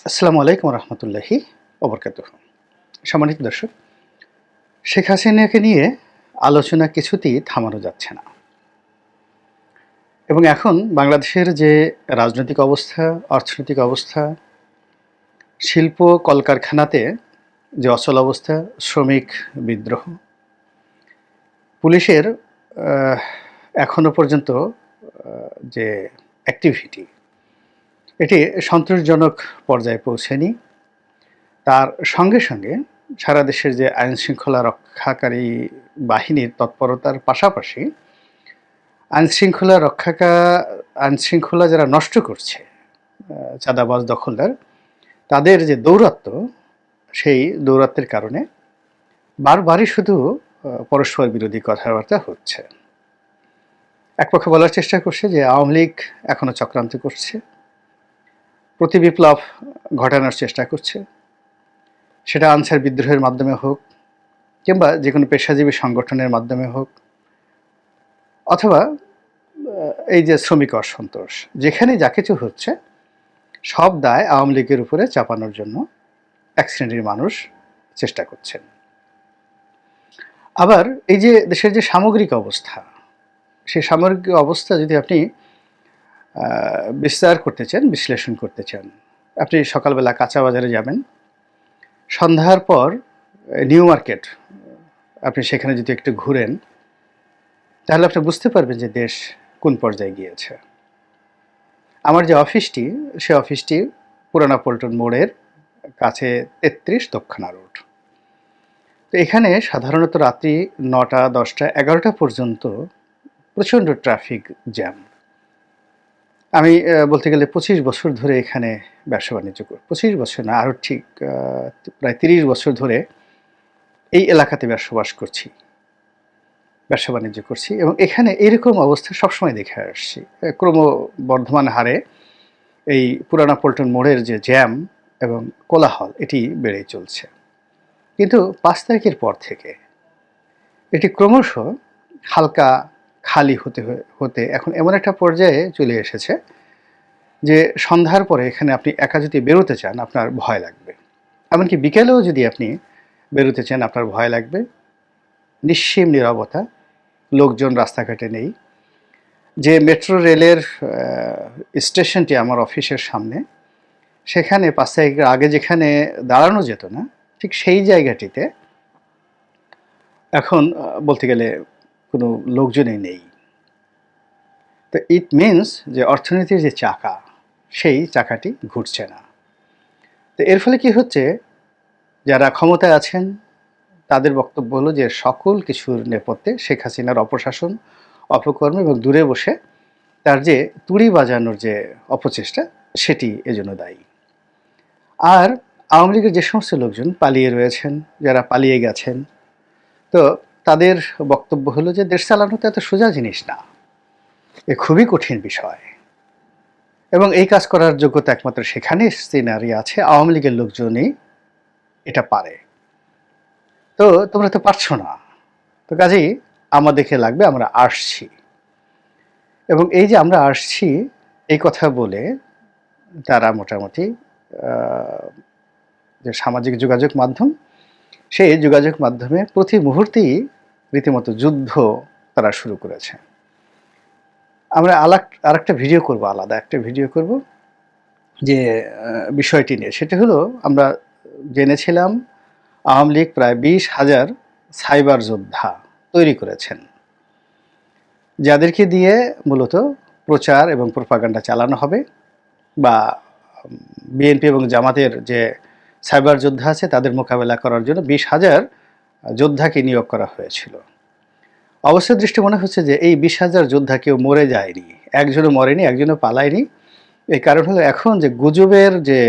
আসসালামু আলাইকুম রহমতুল্লাহি ওবরকাতুহু। সম্মানিত দর্শক, শেখ হাসিনাকে নিয়ে আলোচনা কিছুতেই থামানো যাচ্ছে না এবং এখন বাংলাদেশের যে রাজনৈতিক অবস্থা, অর্থনৈতিক অবস্থা, শিল্প কলকারখানাতে যে অচল অবস্থা, শ্রমিক বিদ্রোহ, পুলিশের আহ, এখনো পর্যন্ত যে অ্যাক্টিভিটি, এটি সন্তোষজনক পর্যায়ে পৌঁছেনি। তার সঙ্গে সঙ্গে সারা দেশের যে আইনশৃঙ্খলা রক্ষাকারী বাহিনীর তৎপরতার পাশাপাশি আইনশৃঙ্খলা আইনশৃঙ্খলা যারা নষ্ট করছে, চাঁদাবাজ দখলদার, তাদের যে দৌরাত্ম্য, সেই দৌরাত্ম্যের কারণে বারবারই শুধু পরস্পর বিরোধী কথাবার্তা হচ্ছে। এক পক্ষে বলার চেষ্টা করছে যে আওয়ামী লীগ এখনো চক্রান্ত করছে, প্রতি বিপ্লব ঘটানোর চেষ্টা করছে, সেটা আনসার বিদ্রোহের মাধ্যমে হোক কিংবা যে কোনো পেশাজীবী সংগঠনের মাধ্যমে হোক, অথবা এই যে শ্রমিক অসন্তোষ, যেখানে যা কিছু হচ্ছে সব দায় আওয়ামী লীগের উপরে চাপানোর জন্য এক শ্রেণীর মানুষ চেষ্টা করছেন। আবার এই যে দেশের যে সামগ্রিক অবস্থা, সেই সামগ্রিক অবস্থা যদি আপনি বিস্তার করতে চান, বিশ্লেষণ করতে চান, আপনি সকালবেলা কাঁচা বাজারে যাবেন, সন্ধ্যার পর নিউ মার্কেট, আপনি সেখানে যদি একটু ঘুরেন, তাহলে আপনি বুঝতে পারবেন যে দেশ কোন পর্যায়ে গিয়েছে। আমার যে অফিসটি, সে অফিসটি পুরানা পল্টন মোড়ের কাছে ৩৩ দক্ষিণা রোড। তো এখানে সাধারণত রাত্রি ৯টা, ১০টা, ১১টা পর্যন্ত প্রচণ্ড ট্রাফিক জ্যাম। আমি বলতে গেলে ২৫ বছর ধরে এখানে ব্যবসা বাণিজ্য করি। ২৫ বছর না, আরও ঠিক প্রায় ৩০ বছর ধরে এই এলাকাতে বসবাস করছি, ব্যবসা বাণিজ্য করছি এবং এখানে এরকম অবস্থা সবসময় দেখে আসছি। ক্রমবর্ধমান হারে এই পুরানা পল্টন মোড়ের যে জ্যাম এবং কোলাহল, এটি বেড়েই চলছে। কিন্তু ৫ তারিখের পর থেকে এটি ক্রমশ হালকা খালি হতে এখন এমন একটা পর্যায়ে চলে এসেছে যে সন্ধ্যার পরে এখানে আপনি একা যদি বেরোতে চান, আপনার ভয় লাগবে। এমনকি বিকেলেও যদি আপনি বেরোতে চান, আপনার ভয় লাগবে। নিশ্চিম নীরবতা, লোকজন রাস্তাঘাটে নেই। যে মেট্রো রেলের স্টেশনটি আমার অফিসের সামনে, সেখানে ৫ তারিখের আগে যেখানে দাঁড়ানো যেত না, ঠিক সেই জায়গাটিতে এখন বলতে গেলে কোনো লোকজনই নেই। তো ইট মিনস যে অর্থনীতির যে চাকা, সেই চাকাটি ঘুরছে না। তো এর ফলে কি হচ্ছে, যারা ক্ষমতায় আছেন তাদের বক্তব্য হলো যে সকল কিছুর নেপথ্যে শেখ হাসিনার অপশাসন, অপকর্ম এবং দূরে বসে তার যে তুড়ি বাজানোর যে অপচেষ্টা, সেটি এজন্য দায়ী। আর আওয়ামী লীগের যে সমস্ত লোকজন পালিয়ে রয়েছেন, যারা পালিয়ে গেছেন, তো তাদের বক্তব্য হলো যে দেশ চালানো তো এত সোজা জিনিস না, এ খুবই কঠিন বিষয় এবং এই কাজ করার যোগ্যতা একমাত্র সেখানে সিনারি আছে, আওয়ামী লীগের লোকজনই এটা পারে। তো তোমরা তো পারছো না, তো কাজেই আমাদেরকে লাগবে, আমরা আসছি। এবং এই যে আমরা আসছি এই কথা বলে তারা মোটামুটি যে সামাজিক যোগাযোগ মাধ্যম, সেই যোগাযোগ মাধ্যমে প্রতি মুহূর্তেই রীতিমতো যুদ্ধ তারা শুরু করেছে। আমরা আরেকটা ভিডিও করব, আলাদা একটা ভিডিও করব যে বিষয়টি নিয়ে। সেটা হলো, আমরা জেনেছিলাম আওয়ামী লীগ প্রায় ২০,০০০ সাইবার যোদ্ধা তৈরি করেছেন, যাদেরকে দিয়ে মূলত প্রচার এবং প্রোপাগান্ডা চালানো হবে, বা বিএনপি এবং জামাতের যে সাইবার যোদ্ধা আছে তাদের মোকাবেলা করার জন্য ২০,০০০ যোদ্ধাকে নিয়োগ করা হয়েছিল। অবস্থার দৃষ্টি মনে হচ্ছে যে এই ২০,০০০ যোদ্ধা কেউ মরে যায়নি, একজনও মরেনি, একজনও পালায়নি। এই কারণ হলো এখন যে গুজবের যে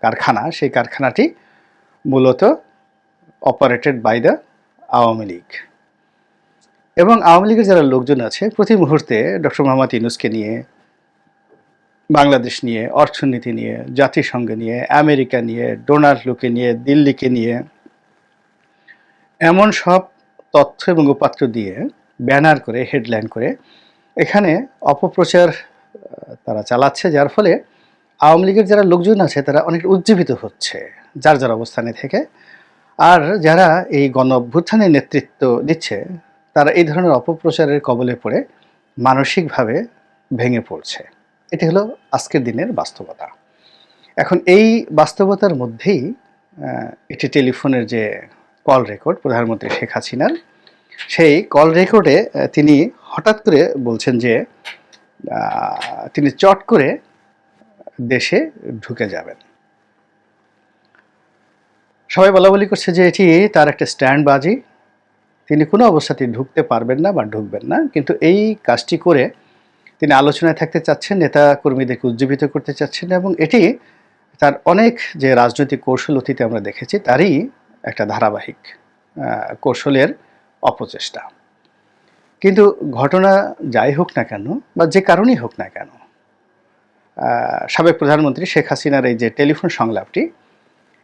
কারখানা, সেই কারখানাটি মূলত operated by the Awami League. এবং আওয়ামী লীগের যারা লোকজন আছে প্রতি মুহূর্তে ডক্টর মোহাম্মদ ইউনূসকে নিয়ে, বাংলাদেশ নিয়ে, অর্থনীতি নিয়ে, জাতিসংঘ নিয়ে, আমেরিকা নিয়ে, ডোনাল্ড ট্রাম্পকে নিয়ে, দিল্লিকে নিয়ে এমন সব তথ্য এবং উপাত্ত দিয়ে ব্যানার করে, হেডলাইন করে এখানে অপপ্রচার তারা চালাচ্ছে, যার ফলে আওয়ামী লীগের যারা লোকজন আছে তারা অনেক উজ্জীবিত হচ্ছে যার যার অবস্থানে থেকে, আর যারা এই গণ অভ্যুত্থানের নেতৃত্ব দিচ্ছে তারা এই ধরনের অপপ্রচারের কবলে পড়ে মানসিকভাবে ভেঙে পড়ছে। এটি হলো আজকের দিনের বাস্তবতা। এখন এই বাস্তবতার মধ্যেই একটি টেলিফোনের যে কল রেকর্ড প্রধানমন্ত্রী শেখ হাসিনার, সেই কল রেকর্ডে তিনি হঠাৎ করে বলছেন যে তিনি চট করে দেশে ঢুকে যাবেন। সবাই বলাবলি করছে যে এটি তার একটা স্ট্যান্ডবাজি, তিনি কোনো অবস্থাতেই ঢুকতে পারবেন না বা ঢুকবেন না। কিন্তু এই কাজটি করে তিনি আলোচনায় থাকতে চাচ্ছেন, নেতা কর্মীদেরকে উজ্জীবিত করতে চাচ্ছেন, এবং এটি তার অনেক যে রাজনৈতিক কৌশল অতীতে আমরা দেখেছি তারই একটা ধারাবাহিক কৌশলের অপচেষ্টা। কিন্তু ঘটনা যাই হোক না কেন বা যে কারণেই হোক না কেন, সাবেক প্রধানমন্ত্রী শেখ হাসিনার এই যে টেলিফোন সংলাপটি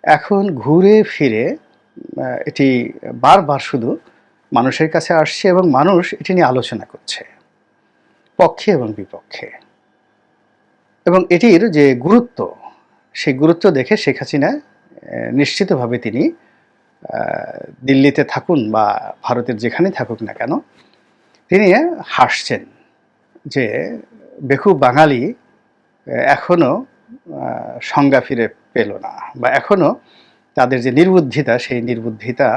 এখন ঘুরে ফিরে এটি বারবার শুধু মানুষের কাছে আসছে এবং মানুষ এটি নিয়ে আলোচনা করছে পক্ষে এবং বিপক্ষে। এবং এটির যে গুরুত্ব, সেই গুরুত্ব দেখে শেখ হাসিনা নিশ্চিতভাবে তিনি দিল্লিতে থাকুন বা ভারতের যেখানে থাকুক না কেন তিনি হাসছেন যে বেকুব বাঙালি এখনও সংজ্ঞা ফিরে পেল না, বা এখনও তাদের যে নির্বুদ্ধিতা সেই নির্বুদ্ধিতা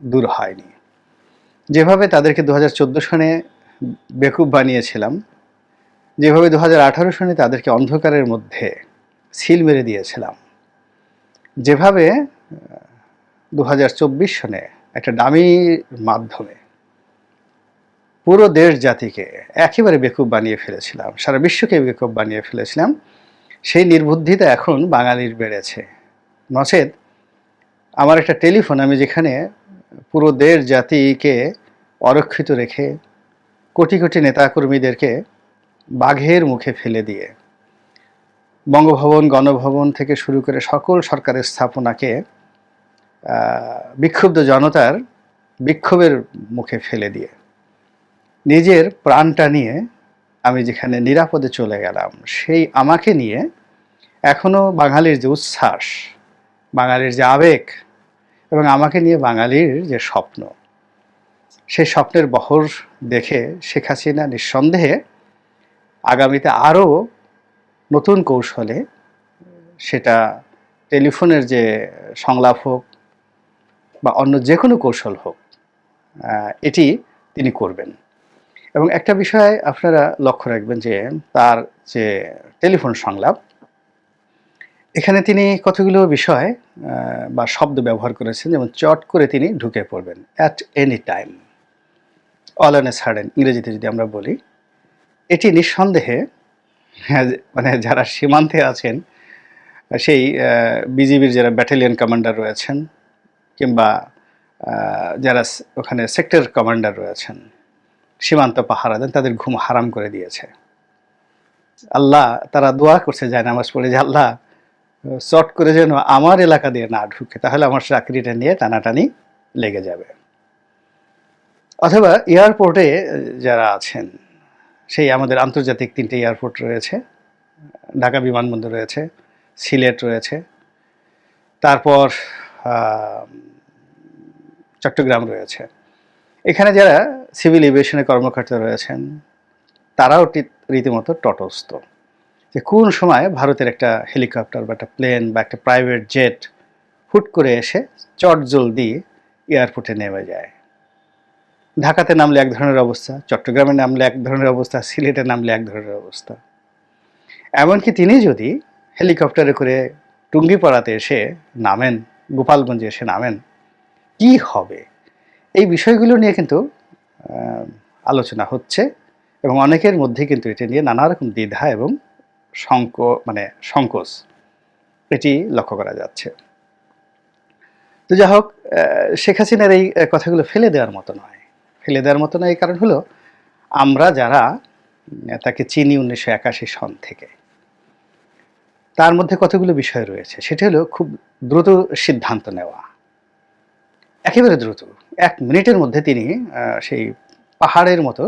দূর হয়নি। যেভাবে তাদেরকে 2014 সনে বেকুব বানিয়েছিলাম, যেভাবে 2018 সনে তাদেরকে অন্ধকারের মধ্যে সিল মেরে দিয়েছিলাম, যেভাবে 2024 সনে একটা ডামির মাধ্যমে পুরো দেশ জাতিকে একেবারে বেকুব বানিয়ে ফেলেছিলাম, সারা বিশ্বকে বেকুব বানিয়ে ফেলেছিলাম, সেই নির্বুদ্ধিতা এখন বাঙালির বেড়েছে। নচেত আমার একটা টেলিফোন, আমি যেখানে পুরো দেশ জাতিকে অরক্ষিত রেখে কোটি কোটি নেতাকর্মীদেরকে বাঘের মুখে ফেলে দিয়ে বঙ্গভবন, গণভবন থেকে শুরু করে সকল সরকারের স্থাপনাকে বিক্ষুব্ধ জনতার বিক্ষোভের মুখে ফেলে দিয়ে নিজের প্রাণটা নিয়ে আমি যেখানে নিরাপদে চলে গেলাম, সেই আমাকে নিয়ে এখনও বাঙালির যে উচ্ছ্বাস, বাঙালির যে আবেগ এবং আমাকে নিয়ে বাঙালির যে স্বপ্ন, সেই স্বপ্নের বহর দেখে শেখ হাসিনা নিঃসন্দেহে আগামীতে আরও নতুন কৌশলে, সেটা টেলিফোনের যে সংলাপ হোক বা অন্য যে কোনো কৌশল হোক, এটি তিনি করবেন। এবং একটা বিষয় আপনারা লক্ষ্য রাখবেন যে তার যে টেলিফোন সংলাপ, এখানে তিনি কতগুলো বিষয় বা শব্দ ব্যবহার করেছেন, যেমন চট করে তিনি ঢুকে পড়বেন, at any time, all on a sudden ইংরেজিতে যদি আমরা বলি, এটি নিঃসন্দেহে মানে যারা সীমান্তে আছেন, সেই বিজিবির যারা ব্যাটালিয়ন কমান্ডার রয়েছেন কিংবা যারা ওখানে সেক্টর কমান্ডার রয়েছেন, সীমান্ত পাহারা দেন, তাদের ঘুম হারাম করে দিয়েছে। আল্লাহ, তারা দোয়া করছে, যায় নামাজ পড়ে, যে আল্লাহ চট করে যেন আমার এলাকা দিয়ে না ঢুকে, তাহলে আমার চাকরিটা নিয়ে টানাটানি লেগে যাবে। অথবা এয়ারপোর্টে যারা আছেন, সেই আমাদের আন্তর্জাতিক 3টে এয়ারপোর্ট রয়েছে, ঢাকা বিমানবন্দর রয়েছে, সিলেট রয়েছে, তারপর চট্টগ্রাম রয়েছে, এখানে যারা সিভিল এভিয়েশনের কর্মকর্তা রয়েছেন তারাও রীতিমতো তটস্থ যে কোন সময় ভারতের একটা হেলিকপ্টার বা একটা প্লেন বা একটা প্রাইভেট জেট হুট করে এসে চট জলদি এয়ারপোর্টে নেমে যায়। ঢাকাতে নামলে এক ধরনের অবস্থা, চট্টগ্রামে নামলে এক ধরনের অবস্থা, সিলেটে নামলে এক ধরনের অবস্থা। এমনকি তিনি যদি হেলিকপ্টারে করে টুঙ্গিপাড়াতে এসে নামেন, গোপালগঞ্জে এসে নামেন, কি হবে? এই বিষয়গুলো নিয়ে কিন্তু আলোচনা হচ্ছে এবং অনেকের মধ্যে কিন্তু এটা নিয়ে নানা রকম দ্বিধা এবং সংকোচ এটি লক্ষ্য করা যাচ্ছে। তো যা হোক, শেখ হাসিনার এই কথাগুলো ফেলে দেওয়ার মতো নয়। ফেলে দেওয়ার মতো নয়, এই কারণ হলো আমরা যারা তাকে চিনি 1981 সন থেকে, তার মধ্যে কতগুলো বিষয় রয়েছে, সেটা হলো খুব দ্রুত সিদ্ধান্ত নেওয়া, একেবারে দ্রুত। 1 মিনিটের মধ্যে তিনি সেই পাহাড়ের মতো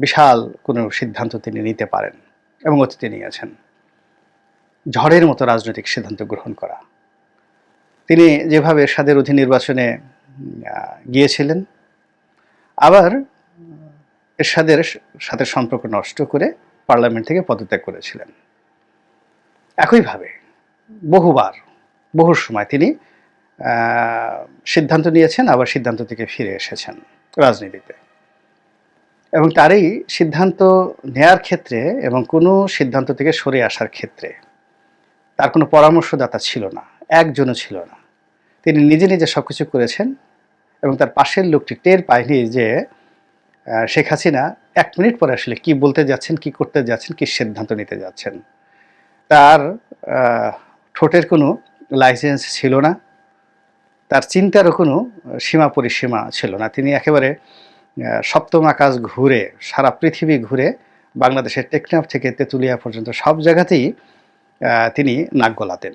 বিশাল কোনো সিদ্ধান্ত তিনি নিতে পারেন এবং অতীতে নিয়েছেন। ঝড়ের মতো রাজনৈতিক সিদ্ধান্ত গ্রহণ করা। তিনি যেভাবে এরশাদের অধীন নির্বাচনে গিয়েছিলেন, আবার এরশাদের সাথে সম্পর্ক নষ্ট করে পার্লামেন্ট থেকে পদত্যাগ করেছিলেন। একইভাবে বহুবার, বহু সময় তিনি সিদ্ধান্ত নিয়েছেন, আবার সিদ্ধান্ত থেকে ফিরে এসেছেন রাজনীতিতে। এবং তার এই সিদ্ধান্ত নেয়ার ক্ষেত্রে এবং কোনো সিদ্ধান্ত থেকে সরে আসার ক্ষেত্রে তার কোনো পরামর্শদাতা ছিল না, একজনও ছিল না। তিনি নিজে নিজে সব কিছু করেছেন এবং তার পাশের লোকটি টের পায়নি যে শেখ হাসিনা 1 মিনিট পরে আসলে কি বলতে যাচ্ছেন, কি করতে যাচ্ছেন, কি সিদ্ধান্ত নিতে যাচ্ছেন। তার ঠোঁটের কোনো লাইসেন্স ছিল না, তার চিন্তারও কোনো সীমা পরিসীমা ছিল না। তিনি একেবারে সপ্তম আকাশ ঘুরে, সারা পৃথিবী ঘুরে, বাংলাদেশের টেকনাফ থেকে তেঁতুলিয়া পর্যন্ত সব জায়গাতেই তিনি নাক গলাতেন।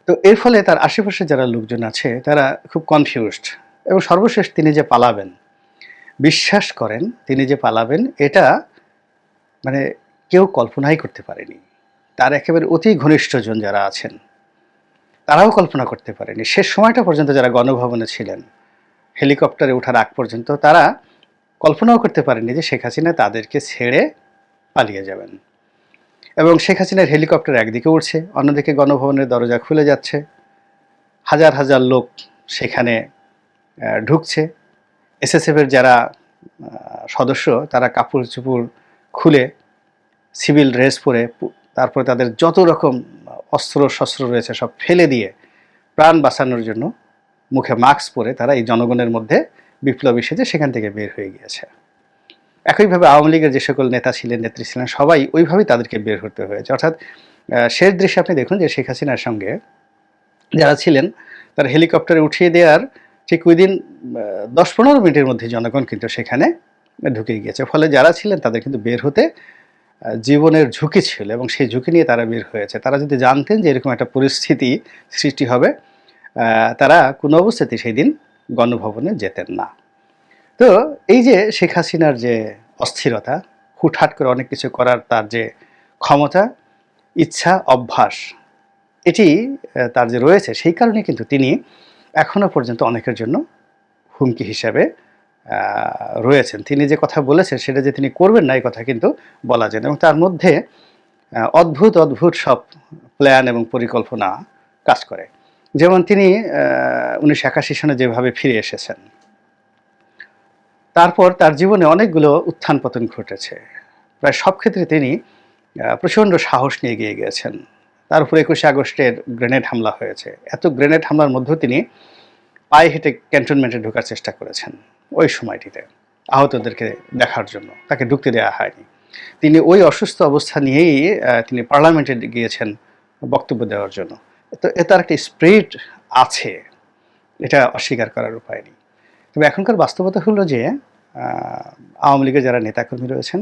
তো এর ফলে তার আশেপাশে যারা লোকজন আছে তারা খুব কনফিউজড, এবং সর্বশেষ তিনি যে পালাবেন, বিশ্বাস করেন তিনি যে পালাবেন, এটা মানে কেউ কল্পনাই করতে পারেনি। তার একেবারে অতি ঘনিষ্ঠজন যারা আছেন তারাও কল্পনা করতে পারেনি। শেষ সময়টা পর্যন্ত যারা গণভবনে ছিলেন, হেলিকপ্টারে ওঠার আগ পর্যন্ত তারা কল্পনাও করতে পারেনি যে শেখ হাসিনা তাদেরকে ছেড়ে পালিয়ে যাবেন। এবং শেখ হাসিনার হেলিকপ্টার একদিকে উঠছে, অন্যদিকে গণভবনের দরজা খুলে যাচ্ছে, হাজার হাজার লোক সেখানে ঢুকছে। এসএসএফের যারা সদস্য তারা কাপড় চোপড় খুলে সিভিল ড্রেস পরে, তারপরে তাদের যত রকম অস্ত্র শস্ত্র রয়েছে সব ফেলে দিয়ে প্রাণ বাঁচানোর জন্য মুখে মাস্ক পরে তারা এই জনগণের মধ্যে বিপ্লবী সেজে সেখান থেকে বের হয়ে গিয়েছে। একইভাবে আওয়ামী লীগের যে সকল নেতা ছিলেন, নেত্রী ছিলেন, সবাই ওইভাবেই তাদেরকে বের হতে হয়েছে। অর্থাৎ শেষ দৃশ্যে আপনি দেখুন যে শেখ হাসিনার সঙ্গে যারা ছিলেন তারা হেলিকপ্টারে উঠিয়ে দেওয়ার ঠিক ওই দিন 10-15 মিনিটের মধ্যে জনগণ কিন্তু সেখানে ঢুকে গিয়েছে। ফলে যারা ছিলেন তাদের কিন্তু বের হতে জীবনের ঝুঁকি ছিল, এবং সেই ঝুঁকি নিয়ে তারা বের হয়েছে। তারা যদি জানতেন যে এরকম একটা পরিস্থিতি সৃষ্টি হবে, তারা কোনো অবস্থাতেই সেই দিন গণভবনে যেতেন না। তো এই যে শেখ হাসিনার যে অস্থিরতা, হুটহাট করে অনেক কিছু করার তার যে ক্ষমতা, ইচ্ছা, অভ্যাস, এটি তার যে রয়েছে, সেই কারণে কিন্তু তিনি এখনো পর্যন্ত অনেকের জন্য হুমকি হিসাবে রয়েছেন। তিনি যে কথা বলেছেন সেটা যে তিনি করবেন না, এই কথা কিন্তু বলা যায় না। এবং তার মধ্যে অদ্ভুত অদ্ভুত সব প্ল্যান এবং পরিকল্পনা কাজ করে। যেমন তিনি 1981 সনে যেভাবে ফিরে এসেছেন, তারপর তার জীবনে অনেকগুলো উত্থান পতন ঘটেছে। প্রায় সব ক্ষেত্রে তিনি প্রচণ্ড সাহস নিয়ে এগিয়ে গিয়েছেন। তার উপরে 21শে আগস্টের গ্রেনেড হামলা হয়েছে। এত গ্রেনেড হামলার মধ্যেও তিনি পায়ে হেঁটে ক্যান্টনমেন্টে ঢোকার চেষ্টা করেছেন ওই সময়টিতে, আহতদেরকে দেখার জন্য। তাকে ঢুকতে দেওয়া হয়নি। তিনি ওই অসুস্থ অবস্থা নিয়েই তিনি পার্লামেন্টে গিয়েছেন বক্তব্য দেওয়ার জন্য। তো তার একটা স্পিরিট আছে, এটা অস্বীকার করার উপায় নেই। তবে এখনকার বাস্তবতা হলো যে আওয়ামী লীগের যারা নেতাকর্মী রয়েছেন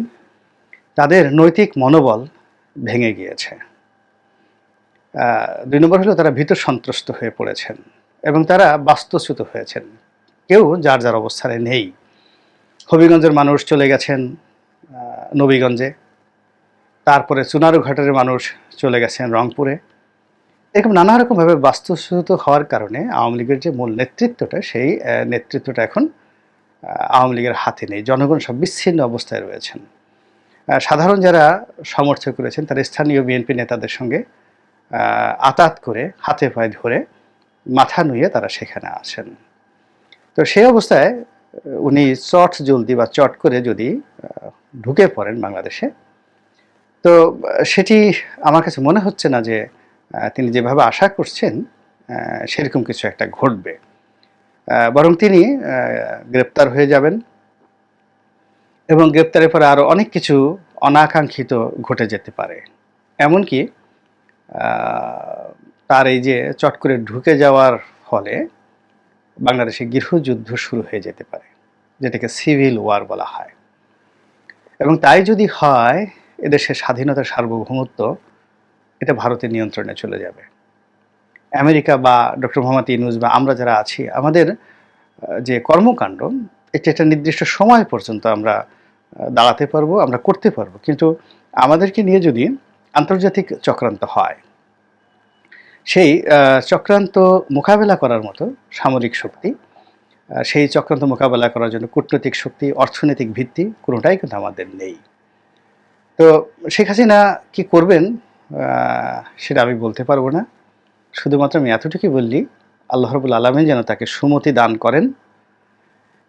তাদের নৈতিক মনোবল ভেঙে গিয়েছে। 2 নম্বর হলো তারা ভীত সন্ত্রস্ত হয়ে পড়েছেন এবং তারা বাস্তুচ্যুত হয়েছেন। কেউ যার যার অবস্থানে নেই। হবিগঞ্জের মানুষ চলে গেছেন নবীগঞ্জে, তারপরে চুনারুঘাটের মানুষ চলে গেছেন রংপুরে। এরকম নানা রকমভাবে বাস্তুচ্যুত হওয়ার কারণে আওয়ামী লীগের যে মূল নেতৃত্বটা, সেই নেতৃত্বটা এখন আওয়ামী লীগের হাতে নেই। জনগণ সব বিচ্ছিন্ন অবস্থায় রয়েছেন। সাধারণ যারা সমর্থক রয়েছেন তারা স্থানীয় বিএনপি নেতাদের সঙ্গে আতাত করে, হাতে পায়ে ধরে, মাথা নুয়ে তারা সেখানে আছেন। তো সেই অবস্থায় উনি জলদি বা চট করে যদি ঢুকে পড়েন বাংলাদেশে, তো সেটি আমার কাছে মনে হচ্ছে না যে তিনি যেভাবে আশা করছেন সেরকম কিছু একটা ঘটবে। বরং তিনি গ্রেপ্তার হয়ে যাবেন এবং গ্রেপ্তারের পরে আরও অনেক কিছু অনাকাঙ্ক্ষিত ঘটে যেতে পারে। এমনকি তার এই যে চট করে ঢুকে যাওয়ার ফলে বাংলাদেশে গৃহযুদ্ধ শুরু হয়ে যেতে পারে, যেটাকে সিভিল ওয়ার বলা হয়। এবং তাই যদি হয়, এদেশের স্বাধীনতার সার্বভৌমত্ব এটা ভারতের নিয়ন্ত্রণে চলে যাবে। আমেরিকা বা ডক্টর মোহাম্মদ ইউনূস বা আমরা যারা আছি, আমাদের যে কর্মকাণ্ড, এটা একটা নির্দিষ্ট সময় পর্যন্ত আমরা দাঁড়াতে পারবো, আমরা করতে পারবো। কিন্তু আমাদেরকে নিয়ে যদি আন্তর্জাতিক চক্রান্ত হয়, সেই চক্রান্ত মোকাবেলা করার মতো সামরিক শক্তি, সেই চক্রান্ত মোকাবেলা করার জন্য কূটনৈতিক শক্তি, অর্থনৈতিক ভিত্তি কোনোটাই কিন্তু আমাদের নেই। তো শেখ হাসিনা কি করবেন সেটা আমি বলতে পারবো না। শুধুমাত্র আমি এতটুকুই বললি, আল্লাহ রাব্বুল আলামিন যেন তাকে সুমতি দান করেন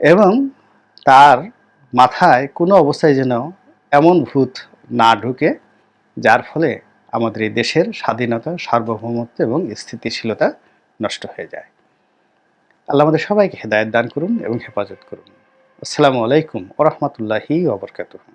এবং তার মাথায় কোনো অবস্থায় যেন এমন ভূত না ঢুকে যার ফলে আমাদের এই দেশের স্বাধীনতা, সার্বভৌমত্ব এবং স্থিতিশীলতা নষ্ট হয়ে যায়। আল্লাহ আমাদের সবাইকে হেদায়েত দান করুন এবং হেফাজত করুন। আসসালামু আলাইকুম ওয়া রাহমাতুল্লাহি ওয়া বারাকাতুহু।